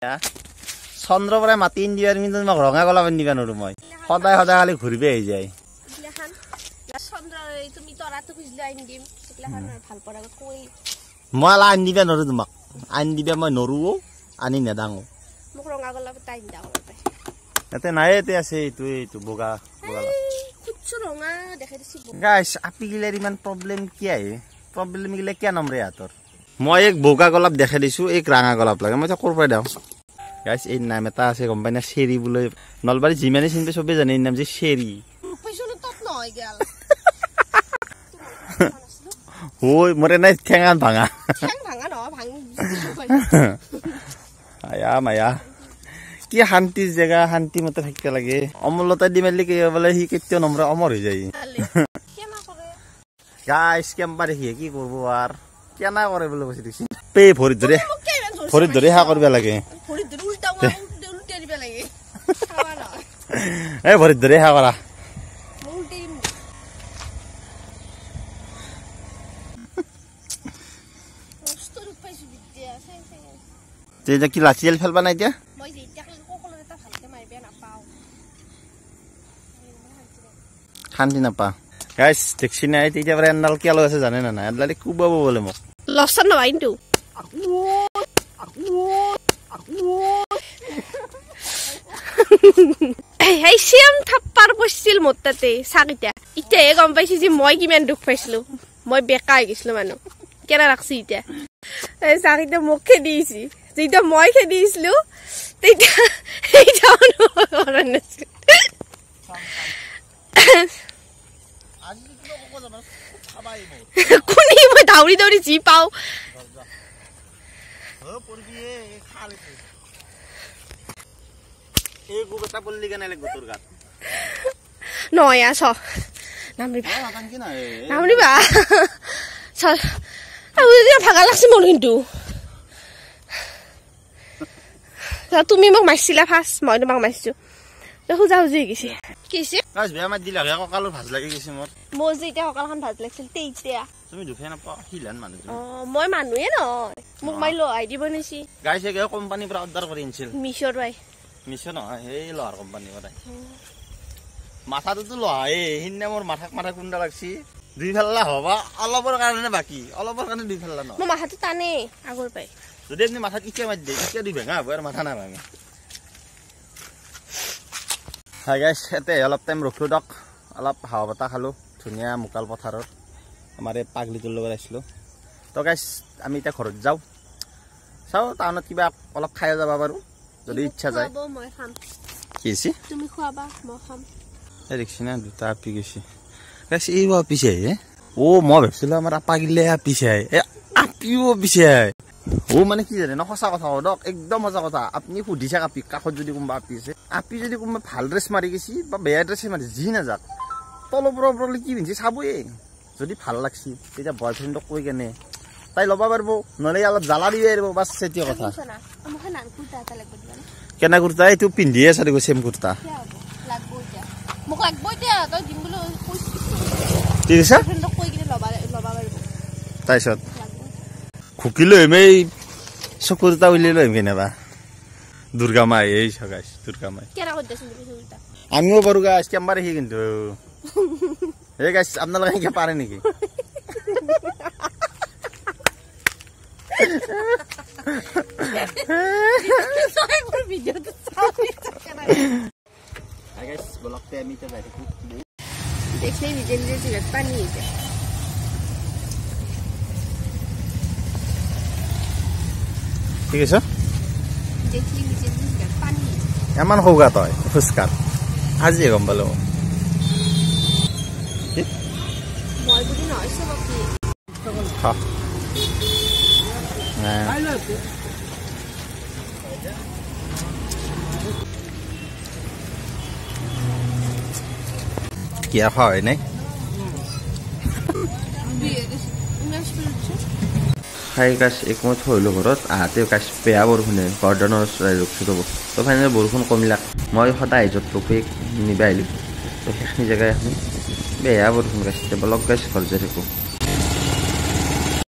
চন্দ্ৰৰ পৰা মাতি দিয়াৰ কিন্তু তোমাক ৰঙা গলা পিন্ধিব নোৱাৰো মই সদায় সদায় খালি ঘূৰিব আহি যায় মই আনি দিবা নোৱাৰো তোমাক আনি দিবা মই নোৱাৰো আনি নেদাঙো ইয়াতে নাই ইয়াতে আছে এইটো বগা গাইছ আপি গিলাৰ ইমান প্ৰব্লেম কি আহে প্ৰব্লেম গিলা কিয় নমৰে হাতৰ মই এক বগা গোলাপ দেখাই দিছো এক ৰঙা গোলাপ লাগে মই ক'ৰ পৰা দাও গাইছ এই নাম এটা আছে গম পাই না চেৰি বোলে নলবাৰী যিমানে চিনবে চবে জানে এই নাম যে চেৰি ওই মৰে নাই ঠেঙান ভাঙা আয়া মায়া কি শান্তিৰ জেগা শান্তি মতে থাকিব লাগে অমলতা দি মেলি কি বোলে সি কেতিয়াও নমৰা অমৰ হৈ যায় গাইছ কেম্পাৰে সি কি কৰিব আৰু কেনা কৰে বোলে কৈছে দেখি পে ভৰিত ধৰি হা কৰিব লাগে এই ভৰিত ধৰি হা কৰা কি লাচিয়েল খেলবা নাই এতিয়া শান্তি নাপা গাইছ দেখছি নাই তেতিয়া পৰা এডাল কিয় লৈ আছে জানে না নাই এডালে কোবাব বোলে মোক লছন নহয় কিন্তু এই সেম থাপ্পাৰ পছিল মোৰ তাতে চাকিটা ইতিয়াহে গম পাইছি যে মই কিমান দুখ পাইছিলো মই বেকা হৈ গৈছিলো মানুহ কেনে ৰাখছি এতিয়া এই চাকিটা মোক খেদিছি যেতিয়া মই খেদিছিলো তেতিয়া কোনে মই দৌৰি দৌৰি যি পাও নহয় চ নামৰিবা ভাগা লাগছে মোৰ কিন্তু তুমি মোক মাৰিছিলা ফাৰ্ষ্ট মই তোমাক মাৰিছো খুজা খুজি গৈছে কিছে মোৰ যে এতিয়া সকালখন ভাজ লাগিছিল তেতিয়া মই মানুহে নহয় মোক মাৰি লহাই দিব নিছি কোম্পানীৰ পৰা অৰ্ডাৰ কৰি আনিছিল মিছৰ পাই মিছ নহয় সেই লোহাৰ কোম্পানীৰ পৰা মাথাটোতো লোহাই সিদিনা মোৰ মাথা কুন্দা লাগছি দুই ফাল্লা হবা অলপৰ কাৰণে বাকী অলপৰ কাৰণে দুই ফাল্লা নহয় মোৰ মাথাটো টানে আগৰ পাই যদি আপনি মাথাত ইচ্ছা মাৰি দিয়ে ইচ্ছা দুই ভেঙা হ'ব আৰু মাথা নাভাঙে হাই গাইছ এতে অলপ টাইম ৰখিলো দক অলপ হাৱা বতাহ খালোঁ ধুনীয়া মুকাল পথাৰত আমাৰ এই পাগলিটোৰ লগত আহিছিলোঁ তো গাইছ আমি এতিয়া ঘৰত যাওঁ চাওঁ টাউনত কিবা অলপ খাই যাব পাৰোঁ যদি ইচ্ছা যায় কি হৈছে তুমি খোৱাবা মই খাম এই দেখিছি না দুটা আপি গৈছে গাইছ এইবাৰ পিছে আহে মই ভাবিছিলোঁ আমাৰ আপা গিলে পিছে আহে আপিও পিছে আহে মানে কি জানে ন সঁচা কথা দক একদম সঁচা কথা আপুনি সুধিছে আপি কাষত যদি কোনোবা আপি আছে আপি যদি কোনোবা ভাল ড্ৰেছ মাৰি গৈছি বা বেয়া ড্ৰেছে মাৰি যি নাযাক তলৰ পৰা ওপৰলৈ কি পিন্ধিছে চাবয়ে যদি ভাল লাগছি তেতিয়া বয়ফ্ৰেণ্ডক কৈ কেনে তাই ল'ব পাৰিব নহ'লে অলপ জ্বালা দিব পাৰিব বাছ সেইটোৱে কথা কেনে কুৰ্তা এইটো পিন্ধিয়ে আছে দেখো চেম কুৰ্তা তাৰপিছত খুকি লৈ আহিম এই চকুৰ এটা উলিয়াই লৈ আহিম কেনেবা দুৰ্গা মাই এই গাইছ দুৰ্গা মাই আমিও পাৰোঁ গাইছ কেম্বাৰ সি কিন্তু এই গাইছ আপোনালোকে এনেকৈ পাৰে নেকি ঠিক আছে এমান সৌগা তই খোজকাঢ় আজিয়ে গম পালো কিয় হয় নাই খাই গাছ একমত হইলো ঘৰত আহাতে গাছ বেয়া বৰষুণে গৰ্ডনৰ ৰখি ৰ'ব তো ফাইনেল বৰষুণ কমিলাক মই সদায় য'ত ৰখি নিবা আহিলোঁ তো সেইখিনি জেগাই এখন বেয়া বৰষুণ গাছ বলক গাছ ঘৰ যাই থাকোঁ